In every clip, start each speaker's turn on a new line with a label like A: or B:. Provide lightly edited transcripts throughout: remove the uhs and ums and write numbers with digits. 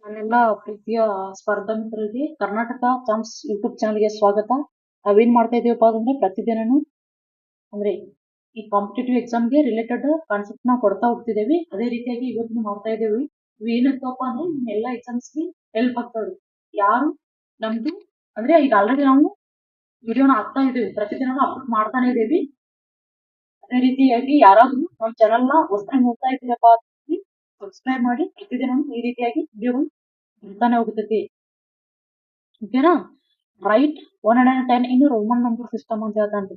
A: ನನ್ನೆಲ್ಲ ಪ್ರೀತಿಯ ಸ್ಪರ್ಧಾ ಮಿತ್ರರಿಗೆ ಕರ್ನಾಟಕ ಚಾಂಪ್ಸ್ ಯೂಟ್ಯೂಬ್ ಚಾನಲ್ಗೆ ಸ್ವಾಗತ. ನಾವೇನ್ ಮಾಡ್ತಾ ಇದೀವಪ್ಪ ಅಂದ್ರೆ ಪ್ರತಿದಿನನೂ ಅಂದ್ರೆ ಈ ಕಾಂಪಿಟೇಟಿವ್ ಎಕ್ಸಾಮ್ಗೆ ರಿಲೇಟೆಡ್ ಕಾನ್ಸೆಪ್ಟ್ ನಾವು ಕೊಡ್ತಾ ಹೋಗ್ತಿದ್ದೇವೆ. ಅದೇ ರೀತಿಯಾಗಿ ಇವತ್ತು ಮಾಡ್ತಾ ಇದ್ದೇವೆ. ಇವು ಏನಂತಪ್ಪ ಅಂದ್ರೆ ನಿಮ್ ಎಲ್ಲಾ ಎಕ್ಸಾಮ್ಸ್ಗೆ ಹೆಲ್ಪ್ ಆಗ್ತಾವ್ರಿ. ಯಾರು ನಮ್ದು ಅಂದ್ರೆ ಈಗ ಆಲ್ರೆಡಿ ನಾವು ವಿಡಿಯೋನ ಹಾಕ್ತಾ ಇದ್ದೇವೆ, ಪ್ರತಿದಿನ ಅಪ್ಲೋಡ್ ಮಾಡ್ತಾನೆ ಇದ್ದೇವೆ. ಅದೇ ರೀತಿಯಾಗಿ ಯಾರಾದ್ರೂ ನಮ್ಮ ಚಾನಲ್ ನ ಹೊಸದಾಗಿ ನೋಡ್ತಾ ಇದ್ದೀರಪ್ಪ ಸಬ್ಸ್ಕ್ರೈಬ್ ಮಾಡಿ. ಪ್ರತಿದಿನ ಈ ರೀತಿಯಾಗಿ ವಿಡಿಯೋಗಳು ಬರ್ತಾನೆ ಹೋಗುತ್ತದೆ. ಓಕೆನಾ? ರೈಟ್ 110 ಇನ್ ರೋಮನ್ ನಂಬರ್ ಸಿಸ್ಟಮ್ ಅಂತ ಹೇಳ್ತಾನ್ರಿ.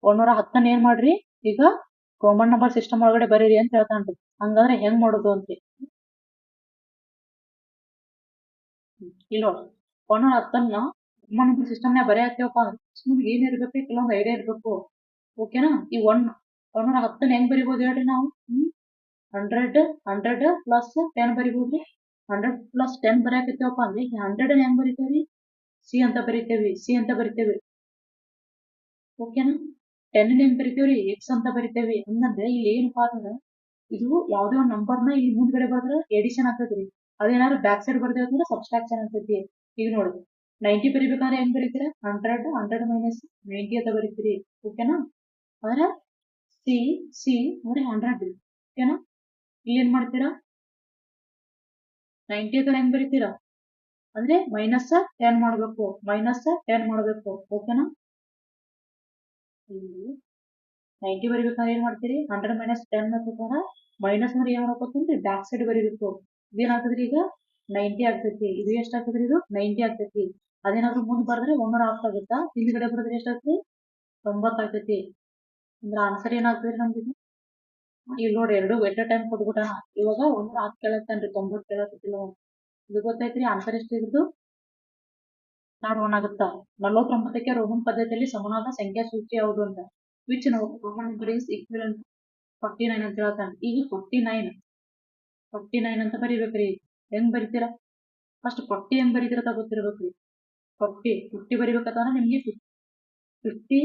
A: 110 ಏನ್ ಮಾಡ್ರಿ ಈಗ ರೋಮನ್ ನಂಬರ್ ಸಿಸ್ಟಮ್ ಒಳಗಡೆ ಬರೀರಿ ಅಂತ ಹೇಳ್ತಾನ್ರಿ. ಹಂಗಂದ್ರೆ ಹೆಂಗ್ ಮಾಡೋದು ಅಂತ ಇಲ್ಲಿ ನೋಡಿ. 110 ರೋಮನ್ ನಂಬರ್ ಸಿಸ್ಟಮ್ ನ ಬರೆಯತ್ತೇವಪ್ಪ ಅಂದ್ರೆ ನಿಮ್ಗೆ ಏನ್ ಇರ್ಬೇಕು, ಕೆಲವೊಂದು ಐಡಿಯಾ ಇರ್ಬೇಕು. ಓಕೆನಾ? ಈ 110 ಹೆಂಗ್ ಬರಿಬೋದು ಹೇಳ್ರಿ ನಾವು? 100 ಪ್ಲಸ್ 10 ಬರಿಬೋದ್ರಿ. 100 ಪ್ಲಸ್ 10 ಬರೆಯಕತ್ತೇವಪ್ಪ ಅಂದ್ರೆ 100 ಹೆಂಗ್ ಬರಿತೇವ್ರಿ? ಸಿ ಅಂತ ಬರಿತೇವಿ. ಓಕೆನಾ? 10 ಹೆಂಗ್ ಬರಿತೇವ್ರಿ? ಎಕ್ಸ್ ಅಂತ ಬರಿತೇವಿ. ಹಂಗಂದ್ರೆ ಇಲ್ಲಿ ಏನಪ್ಪಾ ಅಂದ್ರೆ ಇದು ಯಾವ್ದೇ ಒಂದು ನಂಬರ್ನ ಇಲ್ಲಿ ಮುಂದ್ಗಡೆ ಬರೆದ್ರೆ ಎಡಿಷನ್ ಆಗ್ತೈತ್ರಿ. ಅದೇನಾದ್ರು ಬ್ಯಾಕ್ ಸೈಡ್ ಬರ್ದೇವ್ ಅಂದ್ರೆ ಸಬ್ಸ್ಟ್ರಾಕ್ಷನ್ ಆಗ್ತೈತಿ. ಈಗ ನೋಡಿ 90 ಬರಿಬೇಕಂದ್ರೆ ಹೆಂಗ್ ಬರೀತೀರಾ? 100 ಮೈನಸ್ 90 ಅಂತ ಬರೀತೀರಿ. ಓಕೆನಾ? ಅಂದ್ರೆ ಸಿ ಅಂದ್ರೆ 100. ಓಕೆನಾ? ಇಲ್ಲಿ ಏನ್ ಮಾಡ್ತೀರಾ? 90 ಅಂತ ಹೆಂಗ್ ಬರೀತೀರಾ? ಅಂದ್ರೆ ಮೈನಸ್ 10 ಮಾಡ್ಬೇಕು. ಓಕೆನಾ? ಇಲ್ಲಿ 90 ಬರಿಬೇಕಂದ್ರೆ ಏನ್ ಮಾಡ್ತೀರಿ? 100 ಮೈನಸ್ 10 ಹಾಕ್ಬೇಕಂದ್ರ ಮೈನಸ್ ಅಂದ್ರೆ ಏನ್ ಮಾಡ್ಬೇಕಂದ್ರೆ ಬ್ಯಾಕ್ ಸೈಡ್ ಬರೀಬೇಕು. ಇದೇನಾಗ್ತದ್ರಿ ಈಗ 90 ಆಗ್ತೈತಿ. ಇದು ಎಷ್ಟ್ ಆಗ್ತದ್ರಿ? ಇದು 90 ಆಗ್ತೈತಿ. ಅದೇನಾದ್ರೂ ಮುಂದ್ ಬರೆದ್ರೆ 110 ಆಗುತ್ತಾ? ಹಿಂದ್ಗಡೆ ಬರೆದ್ರೆ ಎಷ್ಟಾಗ್ತೈತಿ? 90 ಆಗ್ತೈತಿ. ಅಂದ್ರೆ ಆನ್ಸರ್ ಏನಾಗ್ತದ್ರಿ ನಮ್ದು? ಇಲ್ಲಿ ನೋಡಿ ಎರಡು ಎಟ್ ಟೈಮ್ ಕೊಟ್ಬಿಟ್ಟಾನ. ಇವಾಗ 110 ಕೇಳತ್ತನ್ರಿ, 90 ಕೇಳತ್ತಿಲ್ಲ. ಇದು ಗೊತ್ತೈತ್ರಿ ಆನ್ಸರ್ ಎಷ್ಟು ಇದ್ದು? ನಾಡ್ ಒನ್ ಆಗುತ್ತಾ? 49ಕ್ಕೆ ರೋಮನ್ ಪದ್ಧತಿಯಲ್ಲಿ ಸಮನಾದ ಸಂಖ್ಯಾ ಸೂಚಿ ಯಾವುದು ಅಂತ. Which Roman number is equivalent 49 ಅಂತ ಹೇಳ್ತಾನೆ. ಈಗ 49 ಅಂತ ಬರಿಬೇಕ್ರಿ. ಹೆಂಗ್ ಬರಿತೀರಾ? ಫಸ್ಟ್ 40 ಹೆಂಗ್ ಬರೀತೀರ ಗೊತ್ತಿರ್ಬೇಕ್ರಿ. 50 ಬರಿಬೇಕಂದ್ರೆ ನಿಮ್ಗೆ 50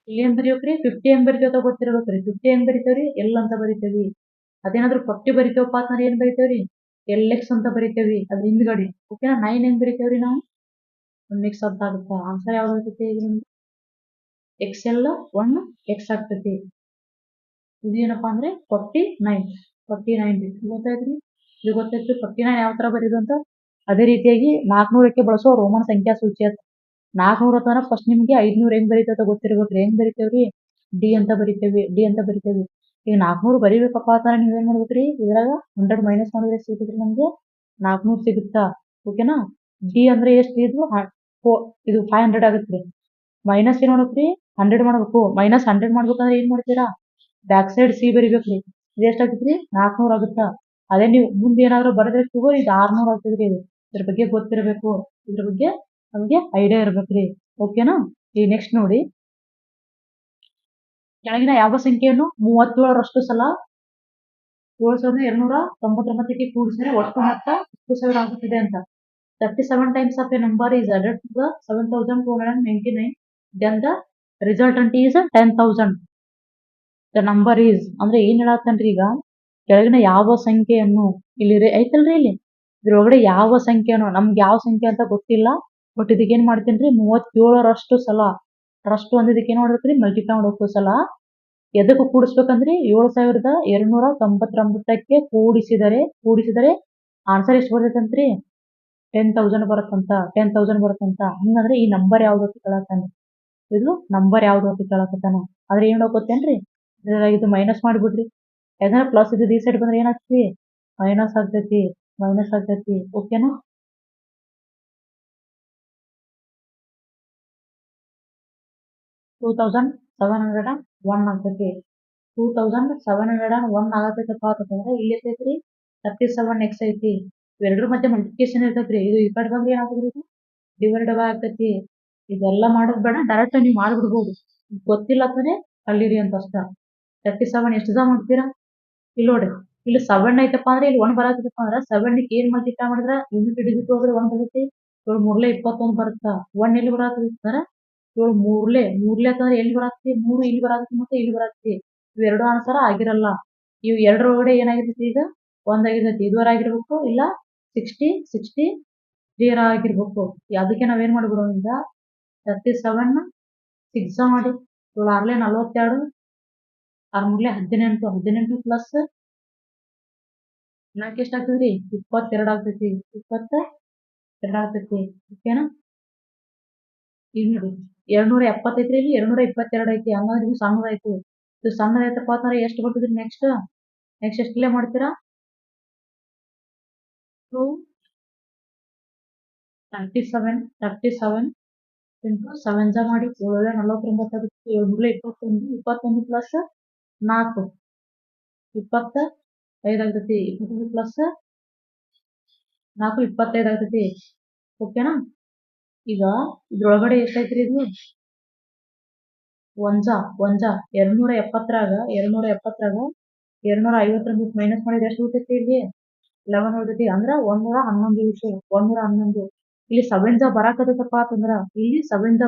A: ಇಲ್ಲಿ ಏನ್ ಬರೀಬೇಕ್ರಿ? 50 ಹೆಂಗ್ ಬರಿತೇವ ಗೊತ್ತಿರ್ಬೇಕ್ರಿ. 50 ಹೆಂಗ್ ಬರಿತೇವ್ರಿ? ಎಲ್ ಅಂತ ಬರಿತೇವಿ. ಅದೇನಾದ್ರೂ 40 ಬರಿತೇವಪ್ಪ ಅಂದ್ರೆ ಏನ್ ಬರಿತೇವ್ರಿ? ಎಲ್ ಎಕ್ಸ್ ಅಂತ ಬರಿತೇವಿ ಅದ್ರ ಹಿಂದ್ಗಡೆ. ಓಕೆನಾ? 9 ಹೆಂಗ್ ಬರಿತೇವ್ರಿ ನಾವು? ಮಿಕ್ಸ್ ಅಂತ ಆಗುತ್ತಾ? ಆನ್ಸರ್ ಯಾವ್ದು ಆಗ್ತೈತಿ ಈಗ ನಿಮ್ಗೆ? ಎಕ್ಸೆಲ್ 1 ಎಕ್ಸ್ ಆಗ್ತೈತಿ. ಇದು ಏನಪ್ಪಾ ಅಂದ್ರೆ 49 ಗೊತ್ತಾಯ್ತ್ರಿ? ಇದು ಗೊತ್ತಾಯ್ತು 49 ಯಾವ ತರ ಬರೀದು ಅಂತ. ಅದೇ ರೀತಿಯಾಗಿ 400ಕ್ಕೆ ಬಳಸೋ ರೋಮನ್ ಸಂಖ್ಯಾ ಸೂಚಿ ಅಂತ. 400 ಅಂತಂದ್ರೆ ಫಸ್ಟ್ ನಿಮ್ಗೆ 500 ಹೆಂಗ್ ಬರೀತೈತೆ ಗೊತ್ತಿರ್ಬೇಕ್ರಿ. ಹೆಂಗ್ ಬರಿತೇವ್ರಿ? ಡಿ ಅಂತ ಬರಿತೇವಿ. ಈಗ 400 ಬರಿಬೇಕಪ್ಪ ಅಂತಂದ್ರೆ ನೀವೇನ್ ಮಾಡ್ಬೇಕ್ರಿ? ಇದ್ರಾಗ 100 ಮೈನಸ್ ಮಾಡಿದ್ರೆ ಎಷ್ಟು ಸಿಗುತ್ರಿ ನಮ್ಗೆ? 400 ಸಿಗುತ್ತಾ? ಓಕೆನಾ? ಡಿ ಅಂದ್ರೆ ಎಷ್ಟು ಇದು? ಇದು 500 ಆಗುತ್ರಿ. ಮೈನಸ್ ಏನ್ ಮಾಡ್ಬೇಕ್ರಿ? 100 ಮಾಡ್ಬೇಕು. ಮೈನಸ್ 100 ಮಾಡ್ಬೇಕಂದ್ರೆ ಏನ್ ಮಾಡ್ತೀರಾ? ಬ್ಯಾಕ್ ಸೈಡ್ ಸಿ ಬರಿಬೇಕ್ರಿ. ಇದು ಎಷ್ಟಾಗತ್ರಿ? 400 ಆಗುತ್ತಾ? ಅದೇ ನೀವು ಮುಂದೆ ಏನಾದ್ರು ಬರದ್ರೆ ತಗೋರಿ ಇದು 600 ಆಗ್ತದ್ರಿ. ಇದು ಇದ್ರ ಬಗ್ಗೆ ಗೊತ್ತಿರಬೇಕು. ಇದ್ರ ಬಗ್ಗೆ ನಮ್ಗೆ ಐಡಿಯಾ ಇರ್ಬೇಕ್ರಿ. ಓಕೆನಾ? ಈಗ ನೆಕ್ಸ್ಟ್ ನೋಡಿ. ಕೆಳಗಿನ ಯಾವ ಸಂಖ್ಯೆಯನ್ನು 37ರಷ್ಟು ಸಲ 7299ಕ್ಕೆ ಕೂಡಿಸಿದರೆ ಒಟ್ಟು ಮೊತ್ತ 10,000 ಆಗುತ್ತಿದೆ ಅಂತ. 37 times of a number is added to the 7,299. Then the resultant is 10,000. The number is ಅಂದ್ರೆ ಏನ್ ಹೇಳತ್ತನ್ರಿ ಈಗ? ಕೆಳಗಿನ ಯಾವ ಸಂಖ್ಯೆಯನ್ನು ಇಲ್ಲಿ ಐತಲ್ರಿ ಇಲ್ಲಿ ಇದ್ರೊಳಗಡೆ ಯಾವ ಸಂಖ್ಯೆಯನ್ನು ನಮ್ಗೆ ಯಾವ ಸಂಖ್ಯೆ ಅಂತ ಗೊತ್ತಿಲ್ಲ. ಬಟ್ ಇದಕ್ಕೆ ಏನ್ ಮಾಡ್ತೇನ್ರಿ? 37ರಷ್ಟು ಸಲ ರಷ್ಟು ಅಂದಿದ್ದಕ್ಕೆ ಏನ್ ಮಾಡ್ಬೇಕ್ರಿ? ಮಲ್ಟಿಪ್ಲೈ ಮಾಡಬೇಕು ಸಲ. ಎದಕ್ಕೆ ಕೂಡಿಸ್ಬೇಕಂದ್ರಿ? 7,299ಕ್ಕೆ ಕೂಡಿಸಿದರೆ ಆನ್ಸರ್ ಎಷ್ಟು ಬರ್ತೈತಂತ್ರಿ? 10,000 ಬರುತ್ತಂತ. ಹಂಗಂದ್ರೆ ಈ ನಂಬರ್ ಯಾವ್ದು ಅಂತ ಕೇಳತ್ತಾನ್ರಿ. ಇದು ನಂಬರ್ ಯಾವ್ದು ಅಂತ ಕೇಳಕತ್ತಾನ. ಆದ್ರೆ ಏನ್ ಗೊತ್ತೇನ್ರಿ? ಇದು ಮೈನಸ್ ಮಾಡ್ಬಿಡ್ರಿ. ಯಾಕಂದ್ರೆ ಪ್ಲಸ್ ಇದು ಈ ಸೈಡ್ ಬಂದ್ರೆ ಏನಾಗ್ತೈತಿ? ಮೈನಸ್ ಆಗ್ತೈತಿ. ಓಕೆನಾ? $2,701 ಆಗ್ತೈತಿ. 2,701 ಆಗತೈತಪ್ಪ ಅಂತಂದ್ರೆ ಇಲ್ಲಿ ಎಷ್ಟೈತ್ರಿ? 37x ಐತಿ. ಇವೆರಡರ ಮಧ್ಯೆ ಮಲ್ಟಿಪ್ಲಿಕೇಶನ್ ಇರ್ತೈತ್ರಿ. ಇದು ಈ ಕಡೆ ಬಂದ್ರೆ ಏನಾಗ್ತದ್ರಿ? ಡಿವೈಡ್ ಬೈ ಆಗ್ತೈತಿ. ಇದೆಲ್ಲ ಮಾಡೋದ್ ಬೇಡ, ಡೈರೆಕ್ಟ್ ನೀವು ಮಾಡ್ಬಿಡ್ಬೋದು. ಗೊತ್ತಿಲ್ಲ ಅಂತಂದ್ರೆ ಕಲೀರಿ ಅಂತ ಅಷ್ಟ. 37 ಎಷ್ಟು ಸಲ ಮಾಡ್ತೀರಾ? ಇಲ್ಲಿ ನೋಡಿ, ಇಲ್ಲಿ 7 ಐತಪ್ಪ ಅಂದ್ರೆ ಇಲ್ಲಿ 1 ಬರತೈತಪ್ಪ ಅಂದ್ರೆ 7 ಏನ್ ಮಲ್ಟಿಪ್ಲೈ ಮಾಡಿದ್ರೆ ಯೂನಿಟ್ ಡಿಜಿಟ್ ಹೋದ್ರೆ 1 ಬರ್ತೈತಿ. ಏಳು ಮೂರ್ಲೆ 21 ಬರುತ್ತಾ. 1 ಎಲ್ಲಿ ಬರತ್ತಂದ್ರ ಏಳು ಮೂರ್ಲೆ ಅಂತಂದ್ರೆ ಎಲ್ಲಿ ಬರತ್ತೆ? 3 ಇಲ್ಲಿ ಬರತ್ತೆ ಮತ್ತೆ ಇಲ್ಲಿ ಬರತ್ತೆ. ಇವೆರಡು ಆನ್ಸರ್ ಆಗಿರಲ್ಲ. ಇವು ಎರಡರೊಳಗಡೆ ಏನಾಗಿರ್ತೈತಿ ಈಗ? ಒಂದಾಗಿರ್ತೈತಿ. ಇದುವರೆ ಆಗಿರ್ಬೇಕು ಇಲ್ಲ 63 ಆಗಿರ್ಬೇಕು. ಅದಕ್ಕೆ ನಾವೇನ್ ಮಾಡ್ಬಿಡೋಣ ಈಗ 37 ಸಿಕ್ಸ್ ಮಾಡಿ. 7 ಆರ್ಲೆ 42, 6 ಮೂರ್ಲೆ 18, 18 ಪ್ಲಸ್ 4 ಎಷ್ಟಾಗ್ತದ್ರಿ? 22 ಆಗ್ತೈತಿ. 22 ಆಗ್ತೈತಿ. ಓಕೆನಾ? ಈಗ ನೋಡಿ 270 ಐತ್ರಿ, ಇಲ್ಲಿ 222 ಐತಿ. ಹಂಗಂದ್ರೆ ಇದು ಸಣ್ಣದಾಯ್ತು. ಇದು ಸಣ್ಣದಾಯ್ತಪ್ಪ ಅಂತಂದ್ರೆ ಎಷ್ಟು ಬರ್ತದ್ರಿ? ನೆಕ್ಸ್ಟ್ ಎಷ್ಟಲ್ಲೇ ಮಾಡ್ತೀರಾ? 2 37 ಇಂಟು 7 ಜಾ ಮಾಡಿ. 7 49 ಆಗುತ್ತೆ. 7 21 ಪ್ಲಸ್ 4 25 ಆಗ್ತೈತಿ. 21 ಪ್ಲಸ್ 4 25 ಆಗ್ತೈತಿ. ಓಕೆನಾ? ಈಗ ಇದ್ರೊಳಗಡೆ ಎಷ್ಟೈತ್ರಿ ಇದು? ಒಂಜಾ 270ರಾಗ 250 ಮೈನಸ್ ಮಾಡಿದ್ರೆ ಎಷ್ಟು ಉಳಿತೈತಿ? ಇಲ್ಲಿ 11 ಉಳಿತೈತಿ. ಅಂದ್ರ 111 ವಿಷಯ 111. ಇಲ್ಲಿ 7 ಜಾ ಬರಾಕತ್ತೈತಪ್ಪ ಅಂತಂದ್ರ ಇಲ್ಲಿ 7 ಜಾ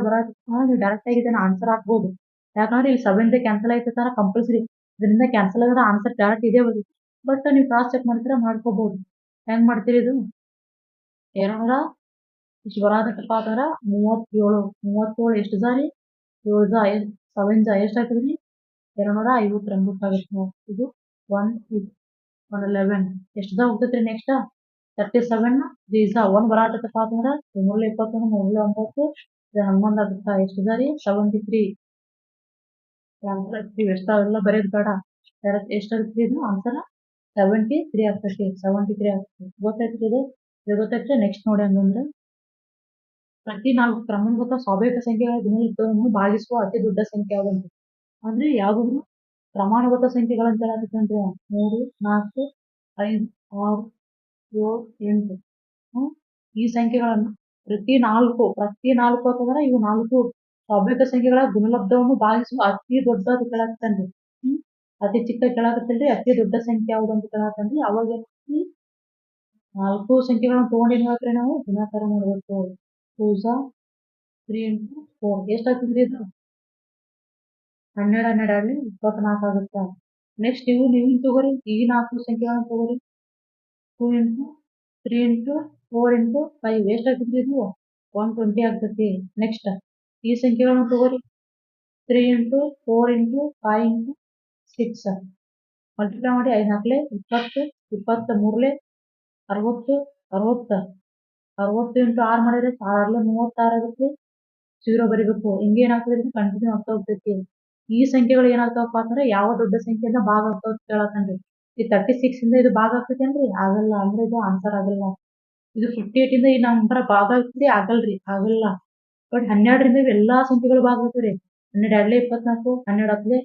A: ನೀವು ಡೈರೆಕ್ಟ್ ಆಗಿ ಇದನ್ನ ಆನ್ಸರ್ ಹಾಕ್ಬೋದು. ಯಾಕಂದ್ರೆ ಇಲ್ಲಿ 7 ಜಾ ಕ್ಯಾನ್ಸಲ್ ಆಯ್ತಂದ್ರ ಕಂಪಲ್ಸರಿ ಇದರಿಂದ ಕ್ಯಾನ್ಸಲ್ ಆದ್ರೆ ಆನ್ಸರ್ ಡೈರೆಕ್ಟ್ ಇದೇ ಬರುತ್ತೆ. ಬಟ್ ನೀವು ಕ್ರಾಸ್ ಚೆಕ್ ಮಾಡ್ತೀರಾ ಮಾಡ್ಕೋಬಹುದು. ಹೆಂಗ್ ಮಾಡ್ತೀರಿ ಇದು? 200 ಇಷ್ಟು ಬರಾಕತ್ತಪ್ಪ ಅಂತಂದ್ರ 37 ಎಷ್ಟು ಜಾರಿ? 7 ಜಾ 7 ಜಾ ಎಷ್ಟಾಗ್ತದ್ರಿ? 259 ಆಗುತ್ತೆ. ಇದು 111 ಎಷ್ಟು ಜಾ ಹೋಗ್ತೈತ್ರಿ? ನೆಕ್ಸ್ಟ್ 37 3 ಜಾ 1 ಬರಾಕತ್ತಪ್ಪ ಅಂತಂದ್ರ 321 309 11 ಆಗುತ್ತಾ. ಎಷ್ಟು ಜಾರಿ? 73. ಎಷ್ಟಾವೆಲ್ಲ ಬರೆಯೋದು ಬೇಡ. ಎಷ್ಟಾಗುತ್ತೆ ಇದು ಆನ್ಸರ್? 73 ಆಗ್ತೈತಿ. 73 ಆಗ್ತೈತಿ. ಗೊತ್ತಾಯ್ತು ಇದು ಗೊತ್ತಾಯ್ತು. ನೆಕ್ಸ್ಟ್ ನೋಡಿ ಹಂಗಂದ್ರೆ ಪ್ರತಿ 4 ಕ್ರಮಾನುಗತ ಸ್ವಾಭಾವಿಕ ಸಂಖ್ಯೆಗಳ ಗುಣಲಬ್ಧವನ್ನು ಭಾಗಿಸುವ ಅತಿ ದೊಡ್ಡ ಸಂಖ್ಯೆ ಯಾವುದು? ಅಂದ್ರೆ ಯಾವ್ದು ಕ್ರಮಾನುಗತ ಸಂಖ್ಯೆಗಳಂತ ಹೇಳಕತ್ತಂದ್ರೆ 3, 4, 5, 6, 7, 8 ಈ ಸಂಖ್ಯೆಗಳನ್ನು ಪ್ರತಿ 4 ಅಂತಂದ್ರೆ ಇವು 4 ಸ್ವಾಭಾವಿಕ ಸಂಖ್ಯೆಗಳ ಗುಣಲಬ್ಧವನ್ನು ಭಾಗಿಸುವ ಅತಿ ದೊಡ್ಡದು ಕೇಳಾಕತ್ತನ್ರಿ. ಅತಿ ಚಿಕ್ಕ ಕೇಳಾಕತ್ತಲ್ರಿ. ಅತಿ ದೊಡ್ಡ ಸಂಖ್ಯೆ ಯಾವ್ದು ಅಂತ ಕೇಳಾಕತ್ತನ್ರಿ. ಅವಾಗ 4 ಸಂಖ್ಯೆಗಳನ್ನ ತಗೊಂಡು ಏನ್ ಮಾಡ್ತೀವಿ ನಾವು ಗುಣಾಕಾರ ಮಾಡ್ಬೇಕು. 2 ಜಾ 3 ಇಂಟು 4 ಎಷ್ಟಾಗ್ತದ್ರಿ ಇದು? 12 ಆಗಲಿ 24 ಆಗುತ್ತಾ. ನೆಕ್ಸ್ಟ್ ನೀವು ತಗೋರಿ. ಈ 4 ಸಂಖ್ಯೆಗಳನ್ನ ತಗೋರಿ. 2 ಇಂಟು 3 ಇಂಟು 4 ಇಂಟು 5 ಎಷ್ಟಾಗ್ತದ್ರಿ ಇದು? 120 ಆಗ್ತೈತಿ. ನೆಕ್ಸ್ಟ್ ಈ ಸಂಖ್ಯೆಗಳನ್ನ ತಗೋರಿ. 3 ಇಂಟು 4 ಇಂಟು 5 ಇಂಟು 6 ಮಲ್ಟಿಪ್ಲೈ ಮಾಡಿ. 5 4 20, 20 3 60, 60 ಇಂಟು 6 ಮಾಡಿದ್ರೆ 6 36 ಆಗುತ್ತೆ. 0 ಬರಿಬೇಕು. ಹಿಂಗೇನಾಗ್ತದ್ರಿ? ಕಂಟಿನ್ಯೂ ಆಗ್ತಾ ಹೋಗ್ತೈತಿ. ಈ ಸಂಖ್ಯೆಗಳು ಏನಾಗ್ತಾವಪ್ಪ ಅಂದ್ರೆ ಯಾವ ದೊಡ್ಡ ಸಂಖ್ಯೆಯಿಂದ ಭಾಗ ಆಗ್ತಾವ ಕೇಳಕಂದ್ರಿ. ಈ 36 ಇಂದ ಇದು ಭಾಗ ಆಗ್ತೈತೇನ್ರಿ? ಆಗಲ್ಲ. ಅಂದ್ರೆ ಇದು ಆನ್ಸರ್ ಆಗಲ್ಲ. ಇದು 58 ಇಂದ ಈ ನಂಬರ್ ಭಾಗ ಆಗ್ತದೆ? ಆಗಲ್ಲ. ಬಟ್ 12ರಿಂದ ಇವೆಲ್ಲಾ ಸಂಖ್ಯೆಗಳು ಭಾಗ ಆಗ್ತಾವ್ರಿ. 12 24, 12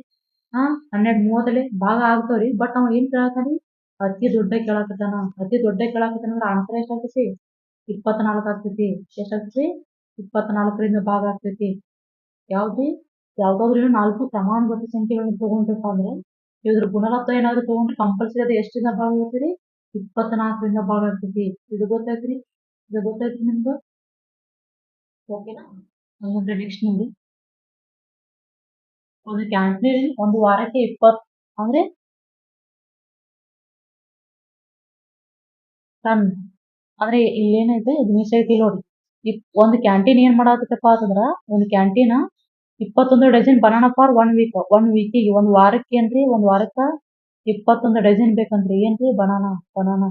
A: 12 30 ಭಾಗ ಆಗ್ತಾವ್ರಿ. ಬಟ್ ಅವ ಏನ್ ಕೇಳಾಕತ್ತಾನ್ರಿ? ಅತಿ ದೊಡ್ಡ ಕೇಳಾಕತ್ತಾನ. ಅತಿ ದೊಡ್ಡ ಕೇಳಾಕತ್ತಾನ ಆನ್ಸರ್ ಎಷ್ಟಾಗ್ತೈತಿ? 24 ಆಗ್ತೈತಿ. ಎಷ್ಟಾಗ್ತೈತಿ? 24ರಿಂದ ಭಾಗ ಆಗ್ತೈತಿ. ಯಾವ್ದಾದ್ರು 4 ಕ್ರಮಾನುಗತ ಸಂಖ್ಯೆಗಳನ್ನ ತಗೊಂಡ್ರಪ್ಪ ಅಂದ್ರೆ ಇದ್ರ ಗುಣಲಬ್ಧ ಏನಾದ್ರು ತಗೊಂಡ್ರೆ ಕಂಪಲ್ಸರಿ ಅದು ಎಷ್ಟಿಂದ ಭಾಗ ಆಗ್ತೈತಿ? 24ರಿಂದ ಭಾಗ ಆಗ್ತೈತಿ. ಇದು ಗೊತ್ತಾಯ್ತ್ರಿ ನಿಮ್ದು? ಓಕೆನಾ? ಹಂಗಂದ್ರೆ ನೆಕ್ಸ್ಟ್ ನೋಡಿ. ಒಂದು ಕ್ಯಾಂಟೀನ್ ಒಂದು ವಾರಕ್ಕೆ 20 ಅಂದ್ರೆ ಟನ್ ಅಂದ್ರೆ ಇಲ್ಲೇನೈತೆ ಇದು ಮಿಸ್ ಐತಿ ನೋಡಿ. ಒಂದು ಕ್ಯಾಂಟೀನ್ ಏನ್ ಮಾಡಾಕತ್ತಪ್ಪ ಅಂತಂದ್ರ ಒಂದು canteen 21 dozen banana for 1 week. 1 ವೀಕಿಗೆ ಒಂದ್ ವಾರಕ್ಕೆ ಏನ್ರಿ? ಒಂದ್ ವಾರಕ್ಕ 21 ಡಜನ್ ಬೇಕಂತ್ರಿ. ಏನ್ರಿ? ಬನಾನಾ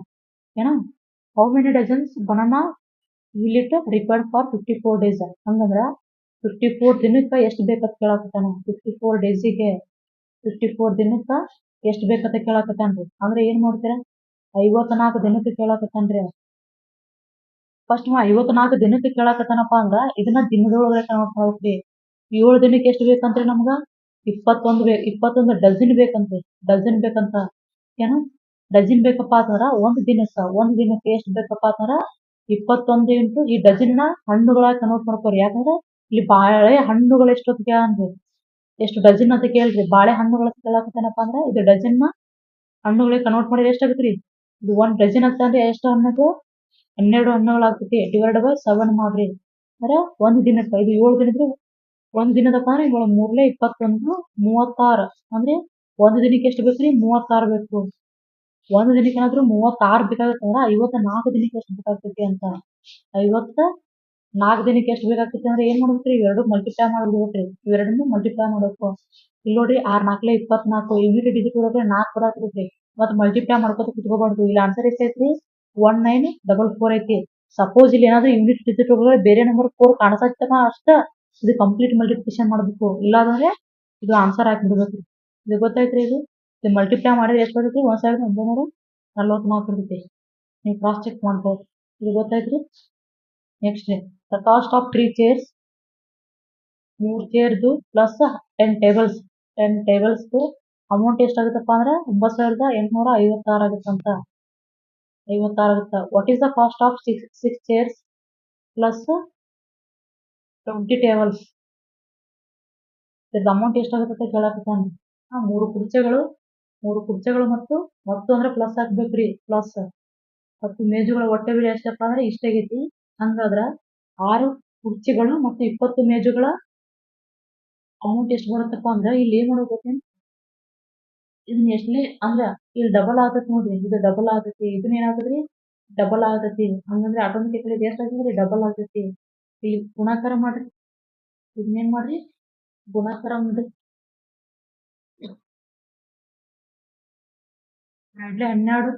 A: ಏನ? How many dozens banana will it required for 54 days? ಹಂಗಂದ್ರ 54 ದಿನಕ್ಕ ಎಷ್ಟು ಬೇಕಂತ ಕೇಳಾಕತ್ತಾನ. 54 ಡೇಸಿಗೆ 54 ದಿನಕ್ಕ ಎಷ್ಟು ಬೇಕಂತ ಕೇಳಾಕತ್ತಾನ್ರಿ. ಅಂದ್ರೆ ಏನ್ ಮಾಡ್ತೀರಾ? 54 ದಿನಕ್ಕೆ ಕೇಳಾಕತ್ತಾನ್ರಿ. ಫಸ್ಟ್ 54 ದಿನಕ್ಕೆ ಕೇಳಾಕತ್ತಾನಪ್ಪ ಅಂದ್ರ ಇದನ್ನ ದಿನದೊಳಗೆ ಕನ್ವರ್ಟ್ ಮಾಡ್ಬೇಕ್ರಿ. 7 ದಿನಕ್ಕೆ ಎಷ್ಟು ಬೇಕಂತ್ರಿ ನಮ್ಗ? 21 ಡಜನ್ ಬೇಕಂತ್ರಿ. ಡಜನ್ ಬೇಕಂತ ಏನು? ಡಜನ್ ಬೇಕಪ್ಪ ಅಂತಂದ್ರ ಒಂದ್ ದಿನಕ್ಕೆ ಎಷ್ಟು ಬೇಕಪ್ಪ ಅಂತಂದ್ರ 21 ಇಂಟು ಈ ಡಜನ್ ಹಣ್ಣುಗಳಾಗಿ ಕನ್ವರ್ಟ್ ಮಾಡ್ಕೋರಿ. ಯಾಕಂದ್ರೆ ಇಲ್ಲಿ ಬಾಳೆ ಹಣ್ಣುಗಳು ಎಷ್ಟೊತ್ತು ಕೇಳನ್ರಿ? ಎಷ್ಟು ಡಜನ್ ಅಂತ ಕೇಳ್ರಿ. ಬಾಳೆ ಹಣ್ಣುಗಳ ಕೇಳಾಕತ್ತಾನಪ್ಪ ಅಂದ್ರ ಇದು ಡಜನ್ ಹಣ್ಣುಗಳಿಗೆ ಕನ್ವರ್ಟ್ ಮಾಡಿದ್ರೆ ಎಷ್ಟಾಗತ್ರಿ? ಇದು 1 ಡಜನ್ ಅಂತ ಅಂದ್ರೆ ಎಷ್ಟು ಹಣ್ಣು? 12 ಹಣ್ಣುಗಳು ಆಗ್ತೈತಿ ಡಿವೈಡ್ ಬೈ 7 ಮಾಡ್ರಿ ಅಂದ್ರೆ ಒಂದು ದಿನಕ್ಕೆ ಇದು 7 ದಿನ ಇದ್ರೆ ಒಂದು ದಿನದಪ್ಪ ಅಂದ್ರೆ ಇವಾಗ 3 21 36 ಅಂದ್ರೆ ಒಂದು ದಿನಕ್ಕೆ ಎಷ್ಟು ಬೇಕ್ರಿ 36 ಬೇಕು. ಒಂದು ದಿನಕ್ಕೆ ಏನಾದ್ರು 36 ಬೇಕಾಗತ್ತೆ ಅಂದ್ರೆ 54 ದಿನಕ್ಕೆ ಎಷ್ಟು ಬೇಕಾಗ್ತೈತಿ ಅಂತ 54 ದಿನಕ್ಕೆ ಎಷ್ಟು ಬೇಕಾಗ್ತೈತಿ ಅಂದ್ರೆ ಏನ್ ಮಾಡ್ಬೇಕ್ರಿ ಎರಡು ಮಲ್ಟಿಪ್ಲೈ ಮಾಡ್ಬಿಡ್ಬೇಕ್ರಿ ಇವೆರಡನ್ನು ಮಲ್ಟಿಪ್ಲೈ ಮಾಡ್ಬೇಕು. ಇಲ್ಲಿ ನೋಡ್ರಿ 6 4 24 ಯೂನಿಟ್ ಡಿಜಿಟ್ ಒಳಗೆ 4 ಬರಾಕತೈತ್ರಿ ಮತ್ತೆ ಮಲ್ಟಿಪ್ಲೈ ಮಾಡ್ಕೊತ ಕುತ್ಕೋಬಾರ್ದು. ಇಲ್ಲಿ ಆನ್ಸರ್ ಎಷ್ಟೈತ್ರಿ 1944 ಐತಿ. ಸಪೋಸ್ ಇಲ್ಲಿ ಏನಾದ್ರು ಯೂನಿಟ್ ಡಿಜಿಟ್ ಒಳಗೆ ಬೇರೆ ನಂಬರ್ 4 ಕಾಣಿಸತ್ತಪ್ಪ ಅಷ್ಟ ಇದು ಕಂಪ್ಲೀಟ್ ಮಲ್ಟಿಪ್ಲಿಕೇಶನ್ ಮಾಡ್ಬೇಕು. ಇಲ್ಲಾಂದ್ರೆ ಇದು ಆನ್ಸರ್ ಹಾಕ್ಬಿಡ್ಬೇಕ್ರಿ. ಇದು ಗೊತ್ತಾಯ್ತ್ರಿ ಇದು ಮಲ್ಟಿಪ್ಲೈ ಮಾಡಿದ್ರೆ ಎಷ್ಟು ಬರ್ತೈತಿ 1944 ಇರ್ತೈತಿ. ನೀವು ಕ್ರಾಸ್ ಚೆಕ್ ಮಾಡ್ಬೋದು. ಇದು ಗೊತ್ತಾಯ್ತ್ರಿ. Next the cost of 3 chairs 3 ಚೇರ್ದು ಪ್ಲಸ್ 10 ಟೇಬಲ್ಸ್ 10 ಟೇಬಲ್ಸ್ದು ಅಮೌಂಟ್ ಎಷ್ಟಾಗುತ್ತಪ್ಪ ಅಂದ್ರೆ 9856 ಆಗುತ್ತಂತ 56 ಆಗುತ್ತೆ. What is the cost of 6 chairs plus 20 tables ಇದ್ರ ಅಮೌಂಟ್ ಎಷ್ಟಾಗುತ್ತೆ ಕೇಳಕತ್ತಾನ. ಮೂರು ಕುರ್ಚಿಗಳು ಮತ್ತು ಅಂದ್ರೆ ಪ್ಲಸ್ ಹಾಕ್ಬೇಕ್ರಿ ಪ್ಲಸ್ 10 ಮೇಜುಗಳ ಒಟ್ಟೆ ಬೆಲೆ ಎಷ್ಟಪ್ಪ ಅಂದ್ರೆ ಇಷ್ಟಾಗೈತಿ. ಹಂಗಾದ್ರ 6 ಕುರ್ಚಿಗಳು ಮತ್ತು 20 ಮೇಜುಗಳ ಅಮೌಂಟ್ ಎಷ್ಟು ಬರುತ್ತಪ್ಪ ಅಂದ್ರೆ ಇಲ್ಲಿ ಏನ್ ಮಾಡ್ಬೇಕು ಇದನ್ನ ಎಷ್ಟನೇ ಅಂದ್ರ ಇಲ್ಲಿ ಡಬಲ್ ಆಗತ್ತೆ ನೋಡ್ರಿ ಇದು ಡಬಲ್ ಆಗತ್ತೆ ಇದನ್ನ ಏನಾಗ್ತದ್ರಿ ಡಬಲ್ ಆಗತ್ತೆ. ಹಂಗಂದ್ರೆ ಆಟೋಮೆಟಿಕಲಿ ಇದು ಎಷ್ಟಾಗ್ತದ್ರಿ ಡಬಲ್ ಆಗತ್ತೆ. ಇಲ್ಲಿ ಗುಣಾಕಾರ ಮಾಡ್ರಿ ಇದನ್ನೇನ್ ಮಾಡ್ರಿ ಗುಣಾಕಾರ ಮಾಡ್ರಿ 12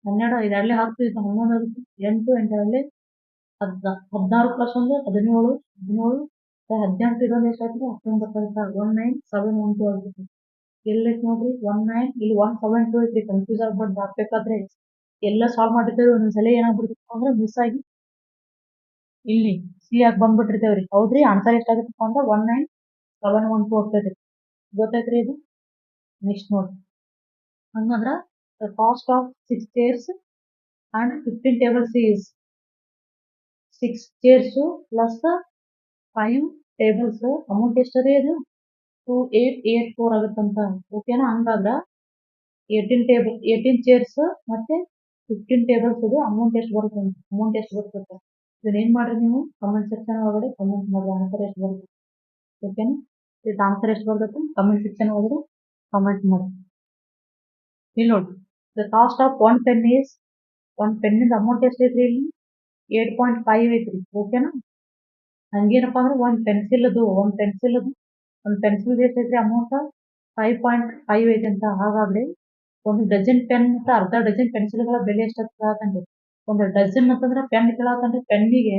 A: 12 ಇದರಲ್ಲಿ 10 ಇದು 11 ಆಗುತ್ತೆ 8 8ರಲ್ಲಿ 16 ಪ್ಲಸ್ 1 17 18 ಇದೊಂದು ಎಷ್ಟಾಗ್ತದೆ 19 1971 ಆಗುತ್ತೆ. ಎಲ್ಲೈತಿ ನೋಡ್ರಿ 19 ಇಲ್ಲಿ 172 ಐತ್ರಿ. ಕನ್ಫ್ಯೂಸ್ ಆಗ್ಬಾರ್ದು ಹಾಕ್ಬೇಕಾದ್ರೆ ಎಲ್ಲ ಸಾಲ್ವ್ ಮಾಡಿರ್ತೇವೆ ಒಂದೊಂದ್ಸಲ ಏನಾಗ್ಬಿಡ್ತಪ್ಪ ಅಂದ್ರೆ ಮಿಸ್ ಆಗಿ ಇಲ್ಲಿ ಸಿ ಆಗಿ ಬಂದ್ಬಿಟ್ಟಿರ್ತೇವ್ರಿ. ಹೌದ್ರಿ ಆನ್ಸರ್ ಎಷ್ಟಾಗುತ್ತಪ್ಪ ಅಂದ್ರೆ 19712 ಹೋಗ್ತೈತ್ರಿ. ಗೊತ್ತಾಯ್ತ್ರಿ ಇದು. ನೆಕ್ಸ್ಟ್ ನೋಡ್ರಿ ಹಂಗಂದ್ರ the cost of 6 chairs and 15 tables is 6 chairs plus 5 tables amount ಎಷ್ಟರಿ ಇದು 2884 ಆಗುತ್ತಂತ. ಓಕೆನಾ. ಹಂಗಾದ್ರ 18 ಚೇರ್ಸ್ ಮತ್ತೆ 15 ಟೇಬಲ್ಸ್ ಅಮೌಂಟ್ ಎಷ್ಟು ಬರುತ್ತೆ ಇದನ್ನ ಏನ್ ಮಾಡ್ರಿ ನೀವು ಕಮೆಂಟ್ ಸೆಕ್ಷನ್ ಒಳಗಡೆ ಕಮೆಂಟ್ ಮಾಡ್ರಿ ಆನ್ಸರ್ ಎಷ್ಟು ಬರುತ್ತೆ. ಓಕೆನಾ. ಇದು ಆನ್ಸರ್ ಎಷ್ಟು ಬರುತ್ತೆ ಕಮೆಂಟ್ ಸೆಕ್ಷನ್ ಒಳಗಡೆ ಕಮೆಂಟ್ ಮಾಡಿ. ಇಲ್ಲಿ ನೋಡ್ರಿ the cost of 1 pen is 1 ಪೆನ್ನಿಂದ ಅಮೌಂಟ್ ಎಷ್ಟೈತ್ರಿ ಇಲ್ಲಿ 8.5 ಐತ್ರಿ. ಓಕೆನಾ. ಹಂಗೇನಪ್ಪ ಅಂದ್ರೆ ಒಂದು ಪೆನ್ಸಿಲ್ ಎಷ್ಟೈತ್ರಿ ಅಮೌಂಟ್ 5.5 ಐತಿ ಅಂತ. ಹಾಗಾದ್ರೆ ಒಂದು ಡಜನ್ ಪೆನ್ ಮತ್ತು ಅರ್ಧ ಡಜನ್ ಪೆನ್ಸಿಲ್ಗಳ ಬೆಲೆ ಎಷ್ಟಾಗ್ತದೆ ಕೇಳತ್ತನ್ರಿ. ಒಂದು ಡಜನ್ ಅಂತಂದ್ರೆ ಪೆನ್ ಕೇಳತ್ತನ್ರಿ. ಪೆನ್ನಿಗೆ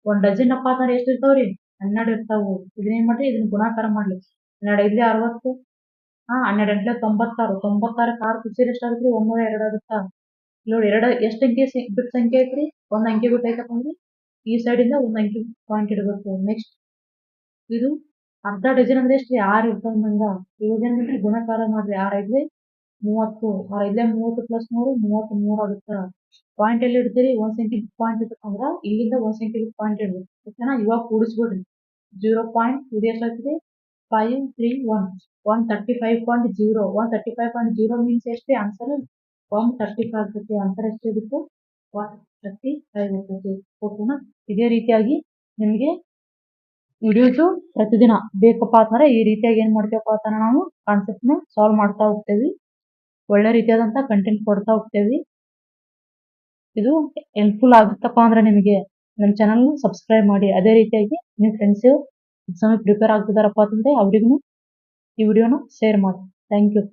A: ಒಂದು ಡಜನ್ ಅಪ್ಪ ಅಂದ್ರೆ ಎಷ್ಟು ಇರ್ತಾವ್ರಿ 12 ಇರ್ತಾವು. ಇದನ್ನೇನ್ ಮಾಡ್ರಿ ಇದನ್ನ ಗುಣಾಕಾರ ಮಾಡ್ಲಿ 12 5 60 12 8 96 96 6 ಕುರ್ಚಿ ಎಷ್ಟಾಗುತ್ತೆ 102 ಆಗುತ್ತಾ. ನೋಡಿ ಎರಡು ಎಷ್ಟು ಅಂಕಿ ಬಿಟ್ಟು ಸಂಖ್ಯೆ ಐತ್ರಿ ಒಂದ್ ಅಂಕಿ ಬಿಟ್ಟು ಐತಪ್ಪ ಅಂದ್ರೆ ಈ ಸೈಡ್ ಇಂದ ಒಂದ್ ಅಂಕಿ ಪಾಯಿಂಟ್ ಇಡಬೇಕು. ನೆಕ್ಸ್ಟ್ ಇದು ಅರ್ಧ ಡಜನ್ ಅಂದ್ರೆ ಎಷ್ಟು 6 ಇರ್ತಾವ ನಂಗ. ಇವಾಗ ಏನ್ ಗುಣಾಕಾರ ಮಾಡ್ರಿ 6 5 30 6 5 30 ಪ್ಲಸ್ 3 33 ಆಗುತ್ತಾ. ಪಾಯಿಂಟ್ ಎಲ್ಲಿ ಇಡ್ತೀರಿ ಒಂದ್ ಸಂಖ್ಯೆ ಪಾಯಿಂಟ್ ಇಟ್ಟಂದ್ರ ಇಲ್ಲಿಂದ ಒಂದ್ ಸಂಖ್ಯೆ ಪಾಯಿಂಟ್ ಇಡ್ಬೇಕು. ಓಕೆನಾ. ಇವಾಗ ಕೂಡಿಸ್ಬಿಡ್ರಿ 0. ಇದು ಎಷ್ಟಾಗ್ತದೆ 531 135.0 135.0 ಮೀನ್ಸ್ ಎಷ್ಟು ಆನ್ಸರ್ 135 ಆಗ್ತೈತಿ. ಆನ್ಸರ್ ಎಷ್ಟು ಇರುತ್ತೆ 135 ಆಗ್ತೈತಿ. ಓಕೆನಾ. ಇದೇ ರೀತಿಯಾಗಿ ನಿಮಗೆ ವಿಡಿಯೋಸು ಪ್ರತಿದಿನ ಬೇಕಪ್ಪ ಅಂತಂದ್ರೆ ಈ ರೀತಿಯಾಗಿ ಏನ್ ಮಾಡ್ತೇವಪ್ಪ ಅಂತಂದ್ರೆ ನಾವು ಕಾನ್ಸೆಪ್ಟ್ ನ ಸಾಲ್ವ್ ಮಾಡ್ತಾ ಹೋಗ್ತೇವಿ. ಒಳ್ಳೆ ರೀತಿಯಾದಂತ ಕಂಟೆಂಟ್ ಕೊಡ್ತಾ ಹೋಗ್ತೇವಿ. ಇದು ಹೆಲ್ಪ್ಫುಲ್ ಆಗುತ್ತಪ್ಪ ಅಂದ್ರೆ ನಿಮಗೆ ನಮ್ಮ ಚಾನಲ್ ಸಬ್ಸ್ಕ್ರೈಬ್ ಮಾಡಿ. ಅದೇ ರೀತಿಯಾಗಿ ನಿಮ್ಮ ಫ್ರೆಂಡ್ಸ್ ಎಕ್ಸಾಮ್ ಪ್ರಿಪೇರ್ ಆಗ್ತಿದಾರಪ್ಪ ಅಂತಂದ್ರೆ ಅವ್ರಿಗೂ ಈ ವಿಡಿಯೋನ ಶೇರ್ ಮಾಡಿ. Thank you.